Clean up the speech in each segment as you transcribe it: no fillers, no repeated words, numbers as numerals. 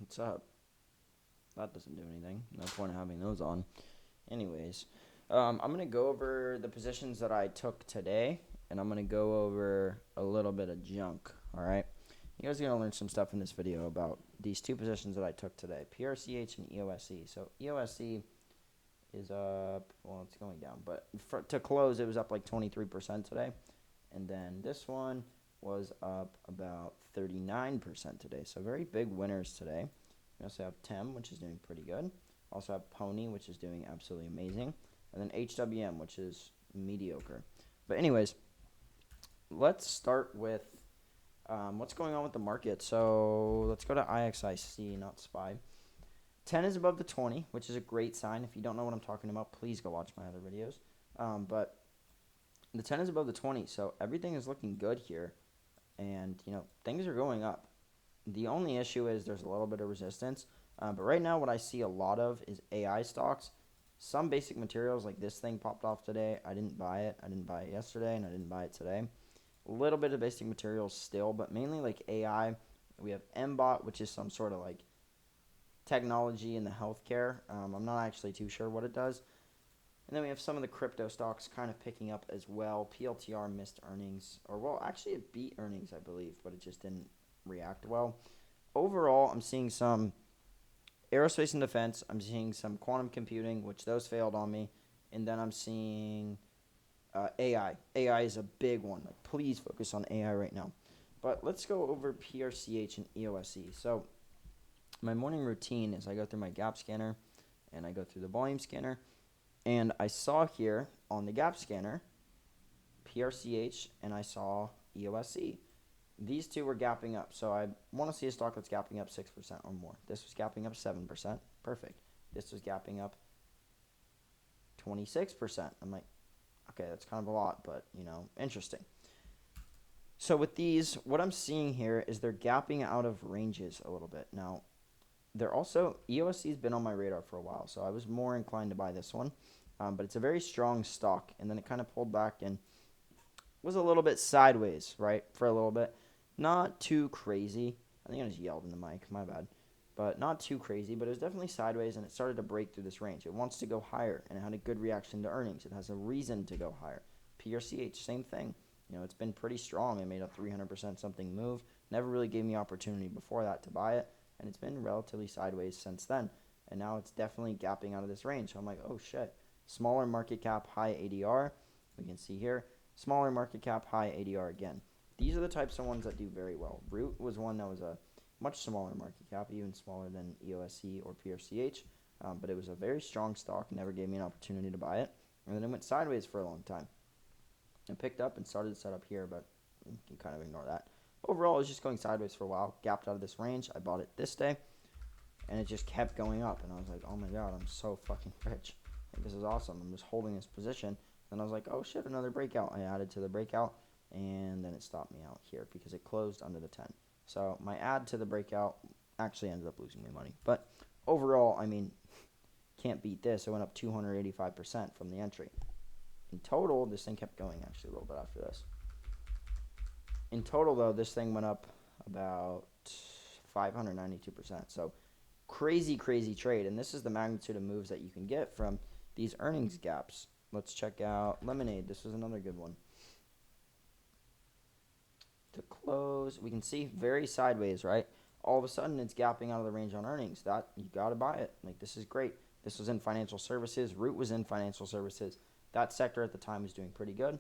What's up? That doesn't do anything. No point in having those on. Anyways, I'm going to go over the positions that I took today, and I'm going to go over a little bit of junk, all right? You guys are going to learn some stuff in this video about these two positions that I took today, PRCH and EOSE. So EOSE is up, well, it's going down, but to close, it was up like 23% today. And then this one was up about 39% today. So very big winners today. We also have TEM, which is doing pretty good. Also have Pony, which is doing absolutely amazing. And then HWM, which is mediocre. But anyways, let's start with what's going on with the market. So let's go to IXIC, not SPY. 10 is above the 20, which is a great sign. If you don't know what I'm talking about, please go watch my other videos. But the 10 is above the 20, so everything is looking good here. And, things are going up. The only issue is there's a little bit of resistance. But right now what I see a lot of is AI stocks. Some basic materials like this thing popped off today. I didn't buy it. I didn't buy it yesterday, and I didn't buy it today. A little bit of basic materials still, but mainly like AI. We have MBOT, which is some sort of like technology in the healthcare. I'm not actually too sure what it does. And then we have some of the crypto stocks kind of picking up as well. PLTR missed earnings, or well, actually it beat earnings, I believe, but it just didn't react well. Overall, I'm seeing some aerospace and defense. I'm seeing some quantum computing, which those failed on me. And then I'm seeing AI. AI is a big one. Like, please focus on AI right now. But let's go over PRCH and EOSE. So my morning routine is I go through my gap scanner and I go through the volume scanner. And I saw here on the gap scanner PRCH and I saw EOSE. These two were gapping up. So I want to see a stock that's gapping up 6% or more. This was gapping up 7%. Perfect. This was gapping up 26%. I'm like, okay, that's kind of a lot, but, interesting. So with these, what I'm seeing here is they're gapping out of ranges a little bit. Now, they're also, EOSC has been on my radar for a while, so I was more inclined to buy this one. But it's a very strong stock, and then it kind of pulled back and was a little bit sideways, right, for a little bit. Not too crazy. I think I just yelled in the mic, my bad. But not too crazy, but it was definitely sideways, and it started to break through this range. It wants to go higher, and it had a good reaction to earnings. It has a reason to go higher. PRCH, same thing. It's been pretty strong. It made a 300% something move. Never really gave me opportunity before that to buy it, and it's been relatively sideways since then. And now it's definitely gapping out of this range. So I'm like, oh shit. Smaller market cap, high ADR. We can see here. Smaller market cap, high ADR again. These are the types of ones that do very well. Root was one that was a much smaller market cap, even smaller than EOSC or PRCH. But it was a very strong stock. Never gave me an opportunity to buy it. And then it went sideways for a long time. It picked up and started to set up here, but you can kind of ignore that. Overall, it was just going sideways for a while. Gapped out of this range. I bought it this day, and it just kept going up. And I was like, oh my god, I'm so fucking rich. Like, this is awesome. I'm just holding this position. And I was like, oh shit, another breakout. I added to the breakout, and then it stopped me out here because it closed under the 10. So my add to the breakout actually ended up losing me money. But overall, I mean, can't beat this. It went up 285% from the entry. In total, this thing kept going actually a little bit after this. In total, though, this thing went up about 592%. So crazy, crazy trade. And this is the magnitude of moves that you can get from these earnings gaps. Let's check out Lemonade. This was another good one. To close, we can see very sideways, right? All of a sudden, it's gapping out of the range on earnings. That, you got to buy it. Like, this is great. This was in financial services. Root was in financial services. That sector at the time was doing pretty good.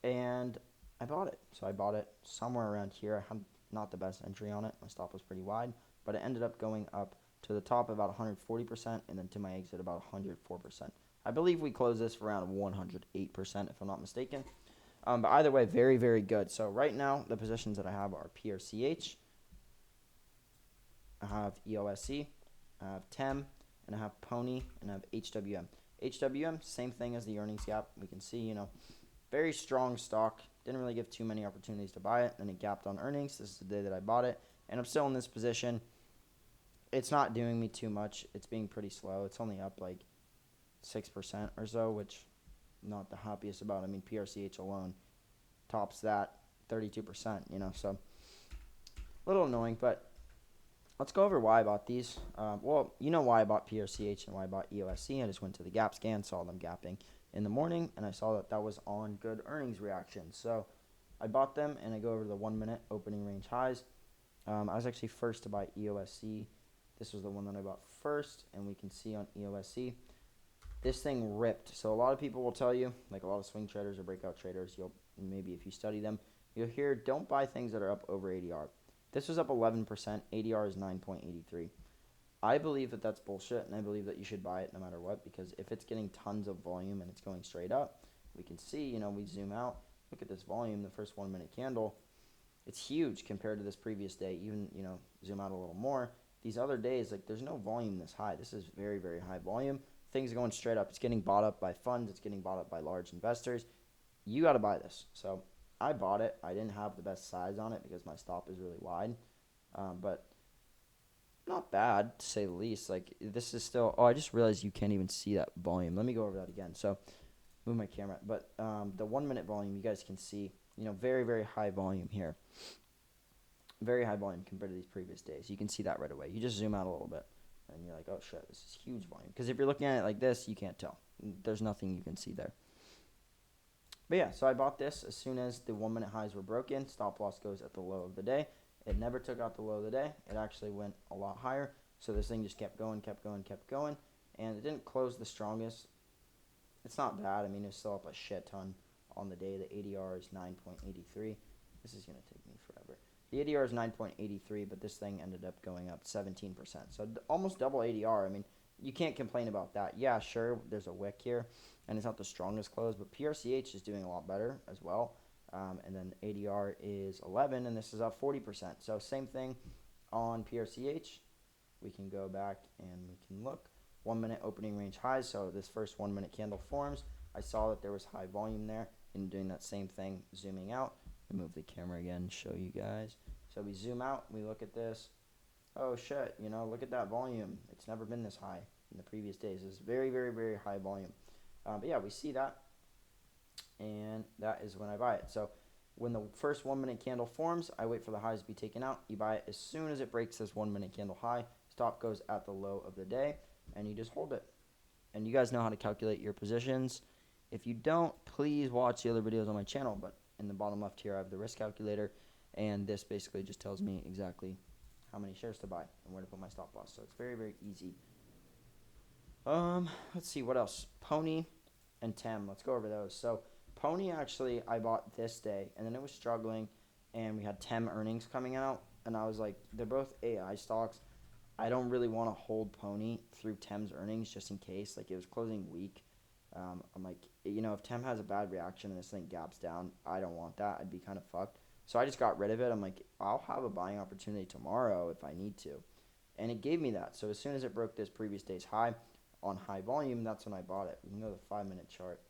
And I bought it. So I bought it somewhere around here. I had not the best entry on it. My stop was pretty wide. But it ended up going up to the top about 140% and then to my exit about 104%. I believe we closed this for around 108% if I'm not mistaken. But either way, very, very good. So right now, the positions that I have are PRCH, I have EOSC, I have TEM, and I have Pony, and I have HWM. HWM, same thing as the earnings gap. We can see, very strong stock. Didn't really give too many opportunities to buy it. Then it gapped on earnings. This is the day that I bought it. And I'm still in this position. It's not doing me too much. It's being pretty slow. It's only up like 6% or so, which I'm not the happiest about. I mean, PRCH alone tops that 32%, so a little annoying. But let's go over why I bought these. Well, you know why I bought PRCH and why I bought EOSC. I just went to the gap scan, saw them gapping in the morning, and I saw that that was on good earnings reaction. So I bought them, and I go over the 1 minute opening range highs. I was actually first to buy EOSC. This was the one that I bought first, and we can see on EOSC, this thing ripped. So a lot of people will tell you, like a lot of swing traders or breakout traders, you'll maybe if you study them, you'll hear don't buy things that are up over ADR. This was up 11%. ADR is 9.83. I believe that that's bullshit, and I believe that you should buy it no matter what, because if it's getting tons of volume and it's going straight up, we can see, we zoom out, look at this volume, the first 1 minute candle, it's huge compared to this previous day. Even, zoom out a little more. These other days, like, there's no volume this high. This is very, very high volume. Things are going straight up. It's getting bought up by funds. It's getting bought up by large investors. You got to buy this. So I bought it. I didn't have the best size on it because my stop is really wide. But not bad, to say the least. Like, this is still... Oh, I just realized you can't even see that volume. Let me go over that again. So move my camera. But the 1 minute volume, you guys can see, very, very high volume here. Very high volume compared to these previous days. You can see that right away. You just zoom out a little bit, and you're like, oh, shit, this is huge volume. Because if you're looking at it like this, you can't tell. There's nothing you can see there. But yeah, so I bought this as soon as the 1 minute highs were broken. Stop loss goes at the low of the day. It never took out the low of the day. It actually went a lot higher. So this thing just kept going, kept going, kept going. And it didn't close the strongest. It's not bad. I mean, it's still up a shit ton on the day. The ADR is 9.83. This is going to take me forever. The ADR is 9.83, but this thing ended up going up 17%. So almost double ADR. I mean, you can't complain about that. Yeah, sure, there's a wick here, and it's not the strongest close, but PRCH is doing a lot better as well. And then ADR is 11, and this is up 40%. So same thing on PRCH. We can go back and we can look. 1 minute opening range highs. So this first 1 minute candle forms. I saw that there was high volume there, and doing that same thing, zooming out. Let me move the camera again and show you guys. So we zoom out, we look at this. Oh shit, look at that volume. It's never been this high in the previous days. It's very, very, very high volume. But yeah, we see that, and that is when I buy it. So when the first 1 minute candle forms, I wait for the highs to be taken out. You buy it as soon as it breaks this 1 minute candle high. Stop goes at the low of the day, and you just hold it. And you guys know how to calculate your positions. If you don't, please watch the other videos on my channel. But in the bottom left here, I have the risk calculator, and this basically just tells me exactly how many shares to buy and where to put my stop loss. So it's very, very easy. Let's see, what else? Pony and TEM. Let's go over those. So Pony, actually, I bought this day, and then it was struggling, and we had TEM earnings coming out, and I was like, they're both AI stocks. I don't really want to hold Pony through TEM's earnings just in case. Like, it was closing weak. I'm like, if TEM has a bad reaction and this thing gaps down, I don't want that. I'd be kind of fucked. So I just got rid of it. I'm like, I'll have a buying opportunity tomorrow if I need to. And it gave me that. So as soon as it broke this previous day's high on high volume, that's when I bought it. We can go to the 5 minute chart.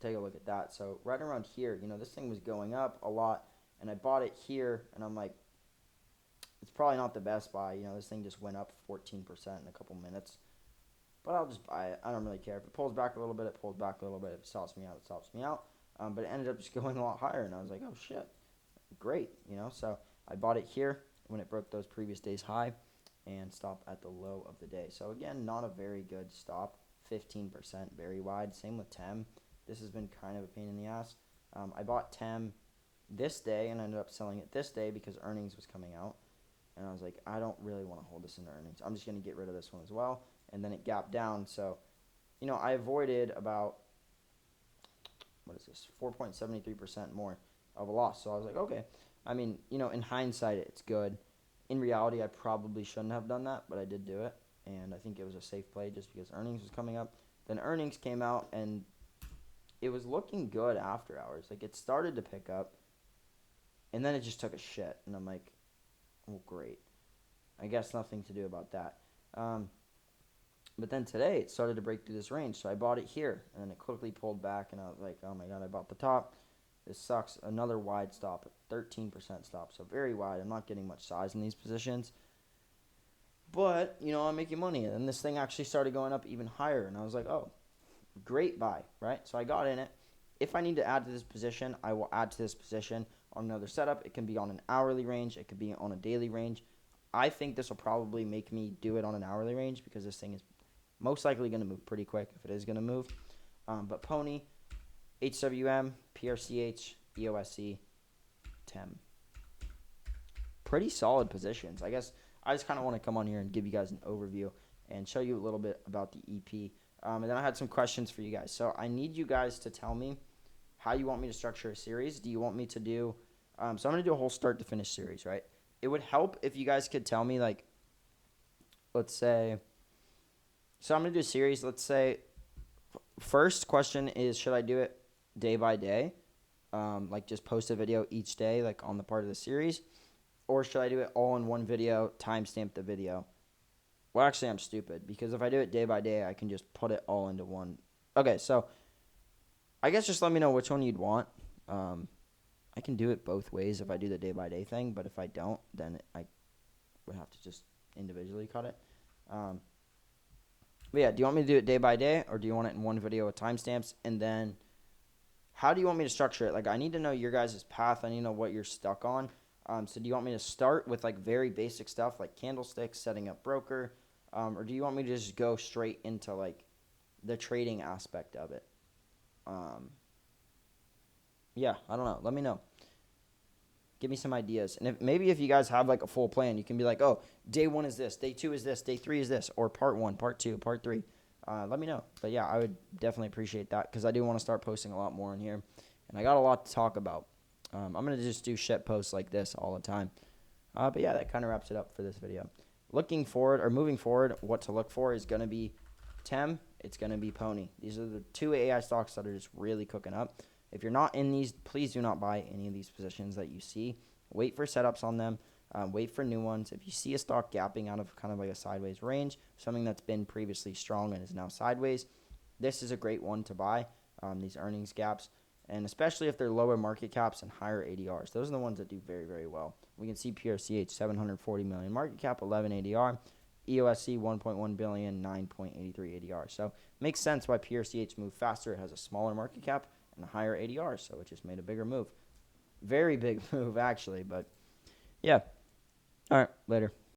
Take a look at that. So right around here, this thing was going up a lot, and I bought it here, and I'm like, it's probably not the best buy. This thing just went up 14% in a couple minutes. But I'll just buy it. I don't really care. If it pulls back a little bit, it pulls back a little bit. If it stops me out, it stops me out. But it ended up just going a lot higher, and I was like, oh, shit. Great, So I bought it here when it broke those previous days' high and stopped at the low of the day. So, again, not a very good stop. 15%, very wide. Same with TEM. This has been kind of a pain in the ass. I bought TEM this day and ended up selling it this day because earnings was coming out. And I was like, I don't really want to hold this into earnings. I'm just going to get rid of this one as well. And then it gapped down. So, I avoided about, 4.73% more of a loss. So I was like, okay. I mean, in hindsight, it's good. In reality, I probably shouldn't have done that, but I did do it. And I think it was a safe play just because earnings was coming up. Then earnings came out, and it was looking good after hours. Like, it started to pick up, and then it just took a shit. And I'm like, oh, great. I guess nothing to do about that. But then today, it started to break through this range, so I bought it here, and then it quickly pulled back, and I was like, oh my god, I bought the top. This sucks. Another wide stop, 13% stop, so very wide. I'm not getting much size in these positions. But, I'm making money, and then this thing actually started going up even higher, and I was like, oh, great buy, right? So I got in it. If I need to add to this position, I will add to this position on another setup. It can be on an hourly range. It could be on a daily range. I think this will probably make me do it on an hourly range because this thing is most likely going to move pretty quick if it is going to move. But Pony, HWM, PRCH, EOSC, TEM. Pretty solid positions. I guess I just kind of want to come on here and give you guys an overview and show you a little bit about the EP. And then I had some questions for you guys. So I need you guys to tell me how you want me to structure a series. Do you want me to do so I'm going to do a whole start to finish series, right? It would help if you guys could tell me, like, let's say, so I'm going to do a series. Let's say, first question is, should I do it day by day? Like, just post a video each day, like, on the part of the series? Or should I do it all in one video, timestamp the video? Well, actually, I'm stupid, because if I do it day by day, I can just put it all into one. Okay, so I guess just let me know which one you'd want. I can do it both ways if I do the day-by-day thing, but if I don't, then I would have to just individually cut it. But yeah, do you want me to do it day by day, or do you want it in one video with timestamps? And then how do you want me to structure it? Like, I need to know your guys' path. I need to know what you're stuck on. So do you want me to start with, like, very basic stuff like candlesticks, setting up broker, or do you want me to just go straight into, like, the trading aspect of it? Yeah, I don't know. Let me know. Give me some ideas. And maybe if you guys have, like, a full plan, you can be like, oh, day 1 is this, day 2 is this, day 3 is this, or part 1, part 2, part 3. Let me know. But yeah, I would definitely appreciate that because I do want to start posting a lot more in here. And I got a lot to talk about. I'm going to just do shit posts like this all the time. But yeah, that kind of wraps it up for this video. Moving forward, what to look for is going to be TEM. It's going to be Pony. These are the 2 AI stocks that are just really cooking up. If you're not in these, please do not buy any of these positions that you see. Wait for setups on them. Wait for new ones. If you see a stock gapping out of kind of like a sideways range, something that's been previously strong and is now sideways, this is a great one to buy, these earnings gaps, and especially if they're lower market caps and higher ADRs. Those are the ones that do very, very well. We can see PRCH, 740 million market cap, 11 ADR. EOSC, 1.1 billion, 9.83 ADR. So makes sense why PRCH moved faster. It has a smaller market cap and a higher ADR, so it just made a bigger move. Very big move, actually, but yeah. All right, later.